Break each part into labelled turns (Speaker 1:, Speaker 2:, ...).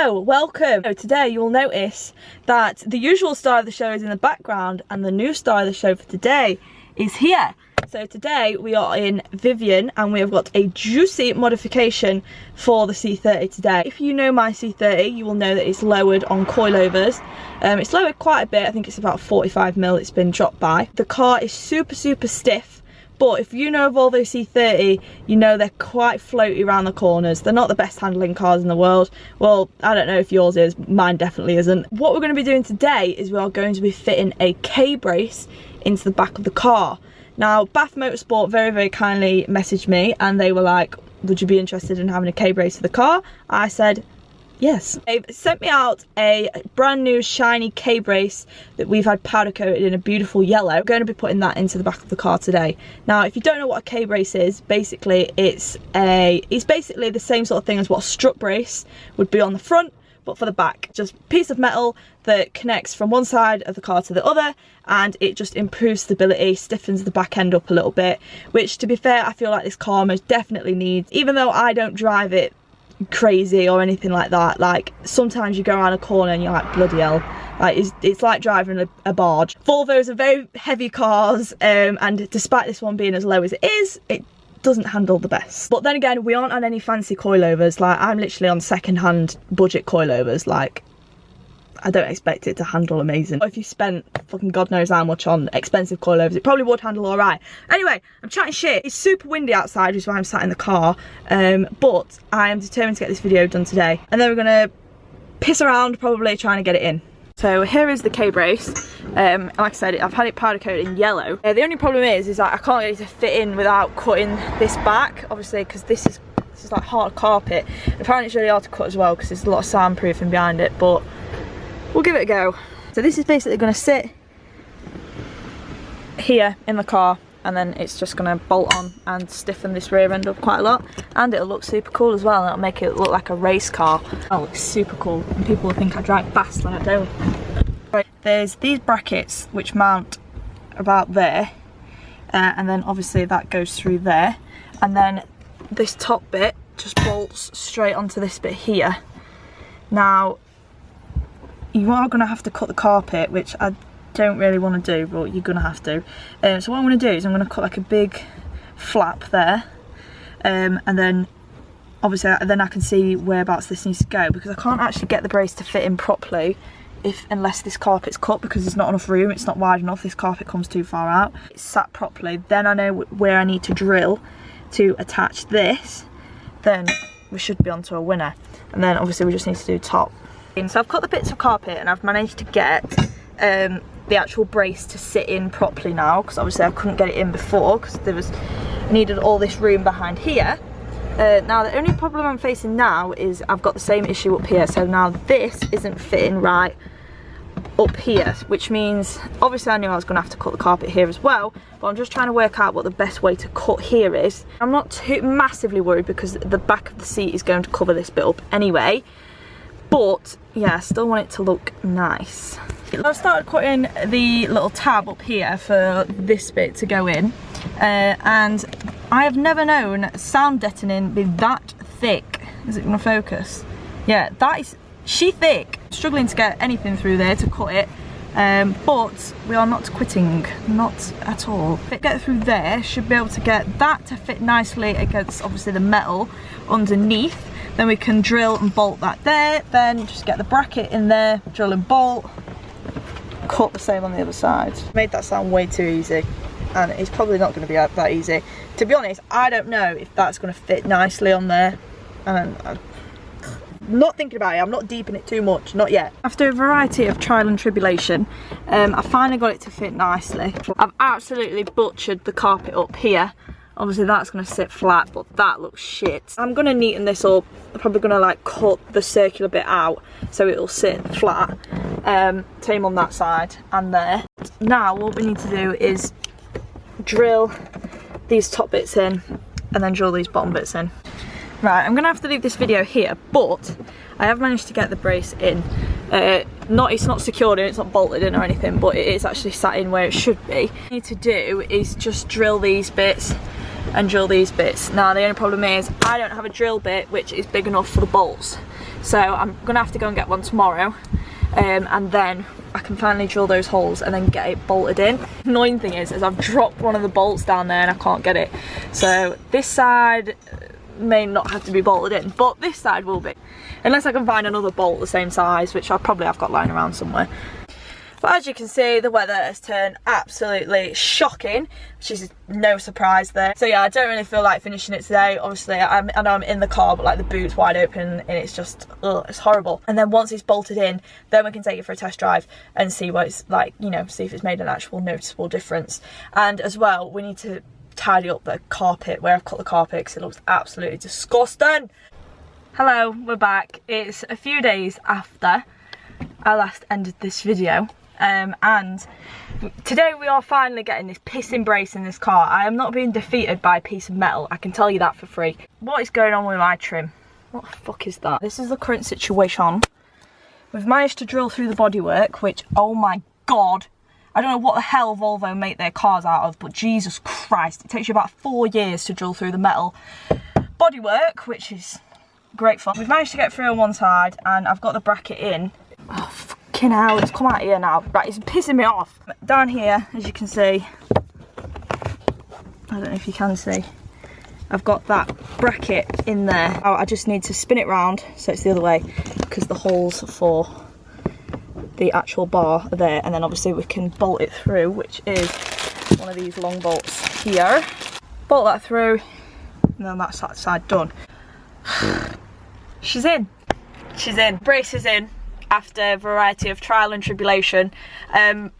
Speaker 1: Hello, welcome. So today you'll notice that the usual star of the show is in the background and the new star of the show for today is here. So today we are in Vivian and we have got a juicy modification for the C30 today. If you know my C30, you will know that it's lowered on coilovers. It's lowered quite a bit. I think it's about 45mm it's been dropped by. The car is super stiff, but if you know a Volvo C30, you know they're quite floaty around the corners. They're not the best handling cars in the world. Well, I don't know if yours is, mine definitely isn't. What we're going to be doing today is we are going to be fitting a K-brace into the back of the car. Now, Bath Motorsport very kindly messaged me and they were like, would you be interested in having a K-brace for the car? I said, yes. They've sent me out a brand new shiny K-brace that we've had powder coated in a beautiful yellow. I'm going to be putting that into the back of the car today. Now, if you don't know what a K-brace is, basically it's basically the same sort of thing as what a strut brace would be on the front, but for the back. Just a piece of metal that connects from one side of the car to the other, and it just improves stability, stiffens the back end up a little bit, which, to be fair, I feel like this car most definitely needs. Even though I don't drive it crazy or anything like that, like sometimes you go around a corner and you're like, bloody hell, like it's like driving a barge. Volvos are very heavy cars, and despite this one being as low as it is, it doesn't handle the best. But then again, we aren't on any fancy coilovers. Like, I'm literally on second-hand budget coilovers. Like, I don't expect it to handle amazing. If you spent fucking God knows how much on expensive coilovers, it probably would handle all right. Anyway, I'm chatting shit. It's super windy outside, which is why I'm sat in the car. But I am determined to get this video done today. And then we're gonna piss around, probably trying to get it in. So here is the K-brace. Like I said, I've had it powder coated in yellow. The only problem is that I can't get it to fit in without cutting this back, obviously, because this is like hard carpet. Apparently it's really hard to cut as well because there's a lot of soundproofing behind it, but we'll give it a go. So this is basically going to sit here in the car, and then it's just going to bolt on and stiffen this rear end up quite a lot, and it'll look super cool as well. It'll make it look like a race car. That'll look super cool, and people will think I drive fast when I don't. Right, there's these brackets which mount about there, and then obviously that goes through there, and then this top bit just bolts straight onto this bit here. Now, you are going to have to cut the carpet, which I don't really want to do, but you're going to have to. So what I'm going to do is I'm going to cut like a big flap there, and then obviously then I can see whereabouts this needs to go, because I can't actually get the brace to fit in properly unless this carpet's cut, because there's not enough room. It's not wide enough. This carpet comes too far out. It's sat properly, then I know where I need to drill to attach this. Then we should be onto a winner, and then obviously we just need to do top. So I've cut the bits of carpet and I've managed to get the actual brace to sit in properly now, because obviously I couldn't get it in before because I needed all this room behind here. Now the only problem I'm facing now is I've got the same issue up here. So now this isn't fitting right up here, which means obviously I knew I was going to have to cut the carpet here as well, but I'm just trying to work out what the best way to cut here is. I'm not too massively worried because the back of the seat is going to cover this bit up anyway. But yeah, I still want it to look nice. I've started cutting the little tab up here for this bit to go in, and I have never known sound deadening be that thick. Is it going to focus? Yeah, that is she thick. Struggling to get anything through there to cut it, but we are not quitting, not at all. If it gets through there, should be able to get that to fit nicely against obviously the metal underneath. Then we can drill and bolt that there, then just get the bracket in there, drill and bolt, cut the same on the other side. Made that sound way too easy, and it's probably not going to be that easy. To be honest, I don't know if that's going to fit nicely on there, and I'm not thinking about it. I'm not deep in it too much, not yet. After a variety of trial and tribulation, I finally got it to fit nicely. I've absolutely butchered the carpet up here. Obviously that's going to sit flat, but that looks shit. I'm going to neaten this up. I'm probably going to like cut the circular bit out so it'll sit flat. Same on that side and there. Now what we need to do is drill these top bits in and then drill these bottom bits in. Right, I'm going to have to leave this video here, but I have managed to get the brace in. It's not secured in, it's not bolted in or anything, but it is actually sat in where it should be. What I need to do is just drill these bits and drill these bits. Now the only problem is I don't have a drill bit which is big enough for the bolts. So I'm gonna have to go and get one tomorrow, and then I can finally drill those holes and then get it bolted in. The annoying thing is I've dropped one of the bolts down there and I can't get it. So this side may not have to be bolted in, but this side will be. Unless I can find another bolt the same size, which I probably have got lying around somewhere. But as you can see, the weather has turned absolutely shocking, which is no surprise there. So yeah, I don't really feel like finishing it today. Obviously, I know I'm in the car, but like the boot's wide open and it's just, ugh, it's horrible. And then once it's bolted in, then we can take it for a test drive and see what it's like, you know, see if it's made an actual noticeable difference. And as well, we need to tidy up the carpet where I've cut the carpet because it looks absolutely disgusting. Hello, we're back. It's a few days after I last ended this video. And today we are finally getting this pissing brace in this car. I am not being defeated by a piece of metal, I can tell you that for free. What is going on with my trim? What the fuck is that? This is the current situation. We've managed to drill through the bodywork, which, oh my god, I don't know what the hell Volvo make their cars out of, but Jesus Christ, it takes you about 4 years to drill through the metal bodywork, which is great fun. We've managed to get through on one side and I've got the bracket in. Oh, fucking hell, it's come out here now. Right, it's pissing me off. Down here, as you can see, I don't know if you can see, I've got that bracket in there. Oh, I just need to spin it round so it's the other way because the holes for the actual bar are there, and then obviously we can bolt it through, which is one of these long bolts here. Bolt that through, and then that's that side done. She's in. She's in. Brace is in. After a variety of trial and tribulation,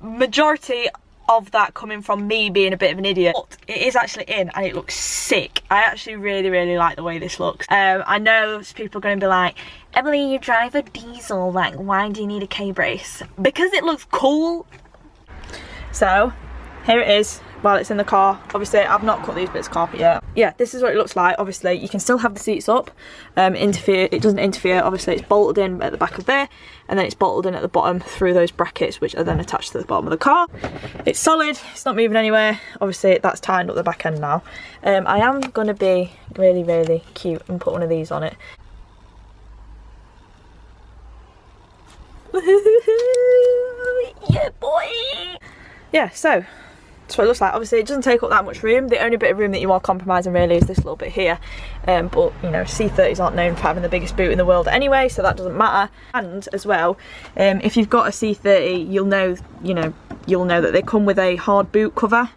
Speaker 1: majority of that coming from me being a bit of an idiot, but it is actually in and it looks sick. I actually really like the way this looks. I know people are going to be like, Emily, you drive a diesel, like why do you need a K-brace? Because it looks cool. So here it is while it's in the car. Obviously I've not cut these bits of carpet yet. Yeah, this is what it looks like. Obviously you can still have the seats up, it doesn't interfere. Obviously it's bolted in at the back of there, and then it's bolted in at the bottom through those brackets, which are then attached to the bottom of the car. It's solid, it's not moving anywhere. Obviously that's tying up the back end now. I am going to be really cute and put one of these on it. Yeah, boy! Yeah, so that's what it looks like. Obviously it doesn't take up that much room. The only bit of room that you are compromising really is this little bit here, but you know, C30s aren't known for having the biggest boot in the world anyway, so that doesn't matter. And as well, if you've got a C30, you'll know that they come with a hard boot cover,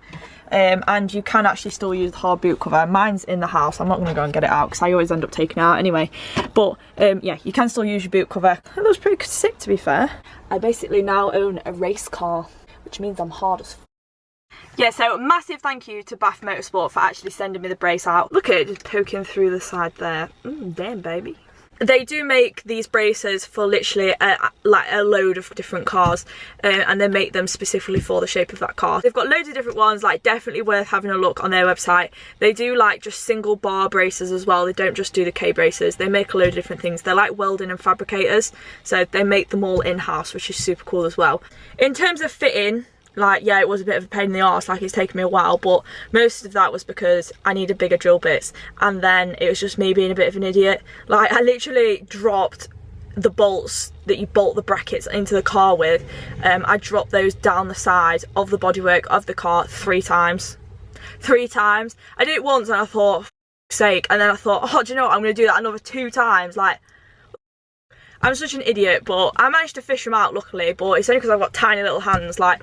Speaker 1: and you can actually still use the hard boot cover. Mine's in the house. I'm not going to go and get it out because I always end up taking it out anyway, but yeah, you can still use your boot cover. It looks pretty sick, to be fair. I basically now own a race car, which means I'm hard as f. Yeah, so massive thank you to Bath Motorsport for actually sending me the brace out. Look at it just poking through the side there. Damn, baby. They do make these braces for literally like a load of different cars, and they make them specifically for the shape of that car. They've got loads of different ones, like definitely worth having a look on their website. They do like just single bar braces as well. They don't just do the K braces. They make a load of different things. They're like welding and fabricators, so they make them all in-house, which is super cool as well. In terms of fitting, like, yeah, it was a bit of a pain in the arse, like it's taken me a while, but most of that was because I needed bigger drill bits, and then it was just me being a bit of an idiot. Like, I literally dropped the bolts that you bolt the brackets into the car with. I dropped those down the side of the bodywork of the car 3 times. 3 times. I did it once and I thought, for fuck's sake, and then I thought, oh, do you know what, I'm going to do that another 2 times, like, I'm such an idiot. But I managed to fish them out luckily, but it's only because I've got tiny little hands. Like,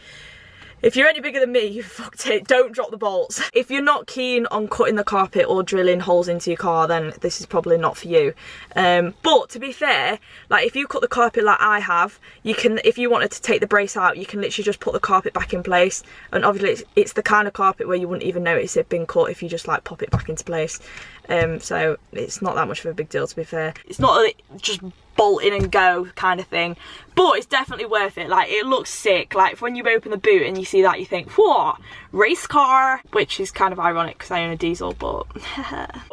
Speaker 1: if you're any bigger than me, you fucked it. Don't drop the bolts. If you're not keen on cutting the carpet or drilling holes into your car, then this is probably not for you. But to be fair, like if you cut the carpet like I have, you can, if you wanted to take the brace out, you can literally just put the carpet back in place. And obviously it's the kind of carpet where you wouldn't even notice it being cut if you just like pop it back into place. So it's not that much of a big deal, to be fair. It's not just bolt in and go kind of thing, but it's definitely worth it. Like, it looks sick. Like, when you open the boot and you see that, you think, what, race car? Which is kind of ironic because I own a diesel, but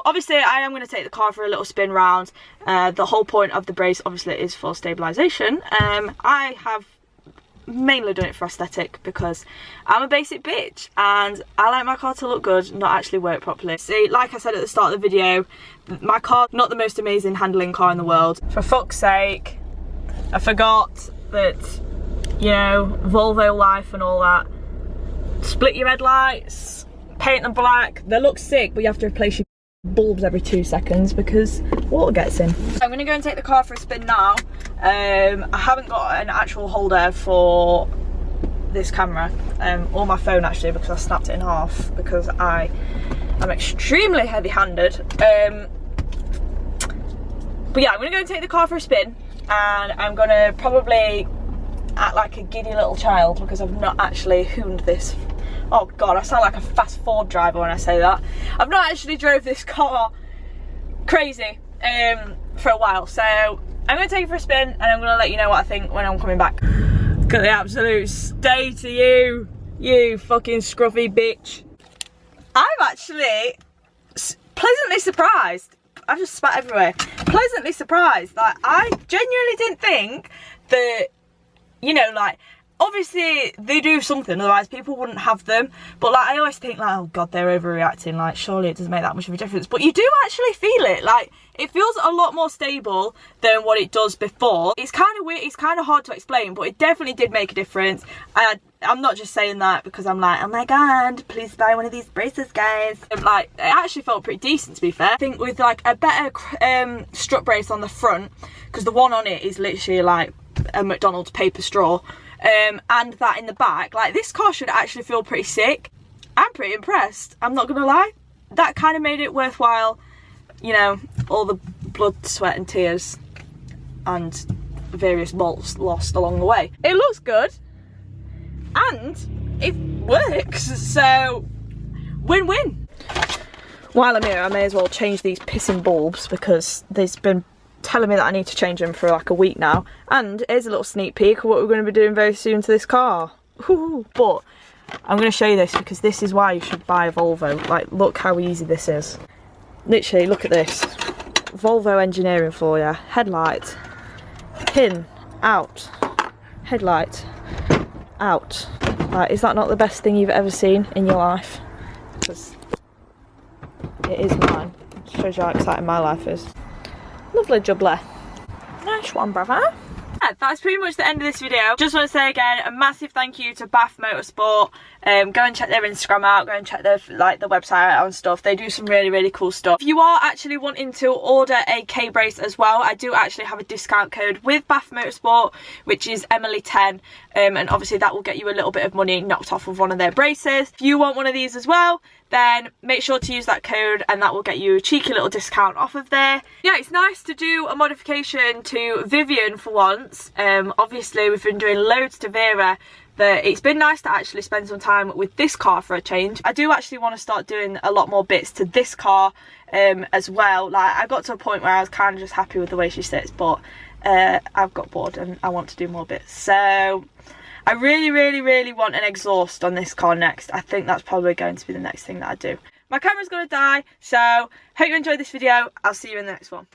Speaker 1: obviously I am going to take the car for a little spin round. The whole point of the brace obviously is for stabilization. I have mainly done it for aesthetic because I'm a basic bitch and I like my car to look good, not actually work properly. See, like I said at the start of the video, my car, not the most amazing handling car in the world. For fuck's sake, I forgot that, you know, Volvo life and all that. Split your headlights, paint them black. They look sick, but you have to replace your bulbs every 2 seconds because water gets in. I'm gonna go and take the car for a spin now. I haven't got an actual holder for this camera or my phone actually, because I snapped it in half because I'm extremely heavy-handed. But yeah, I'm gonna go and take the car for a spin and I'm gonna probably act like a giddy little child because I've not actually hooned this. Oh god, I sound like a fast Ford driver when I say that. I've not actually drove this car crazy for a while, so I'm going to take it for a spin and I'm going to let you know what I think when I'm coming back. Look at the absolute state of you, you fucking scruffy bitch. I'm actually pleasantly surprised. I've just spat everywhere. Pleasantly surprised. Like, I genuinely didn't think that, you know, like, obviously they do something, otherwise people wouldn't have them, but like I always think like, oh god, they're overreacting, like surely it doesn't make that much of a difference, but you do actually feel it. Like, it feels a lot more stable than what it does before. It's kind of weird, it's kind of hard to explain, but it definitely did make a difference. I'm not just saying that because I'm like, oh my god, please buy one of these braces, guys. Like, it actually felt pretty decent, to be fair. I think with like a better strut brace on the front, because the one on it is literally like a McDonald's paper straw, and that in the back, like, this car should actually feel pretty sick. I'm pretty impressed, I'm not gonna lie. That kind of made it worthwhile, you know, all the blood, sweat and tears and various bolts lost along the way. It looks good and it works, so win-win. While I'm here, I may as well change these pissing bulbs because there's been telling me that I need to change them for like a week now. And here's a little sneak peek of what we're going to be doing very soon to this car. Ooh, but I'm going to show you this because this is why you should buy a Volvo. Like, look how easy this is. Literally, look at this. Volvo engineering for you. Headlight, pin, out. Headlight, out. Like, is that not the best thing you've ever seen in your life? Because it is mine. It shows you how exciting my life is. Lovely jubbly. Nice one, brother. Yeah, that's pretty much the end of this video. Just want to say again, a massive thank you to Bath Motorsport. Go and check their Instagram out, go and check their the website out and stuff. They do some really cool stuff. If you are actually wanting to order a K-brace as well, I do actually have a discount code with Bath Motorsport, which is Emily10, and obviously that will get you a little bit of money knocked off of one of their braces. If you want one of these as well, then make sure to use that code and that will get you a cheeky little discount off of there. Yeah, it's nice to do a modification to Vivian for once. Obviously we've been doing loads to Vera, but it's been nice to actually spend some time with this car for a change. I do actually want to start doing a lot more bits to this car as well. Like, I got to a point where I was kind of just happy with the way she sits, but I've got bored and I want to do more bits. So I really want an exhaust on this car next. I think that's probably going to be the next thing that I do. My camera's gonna die, so hope you enjoyed this video. I'll see you in the next one.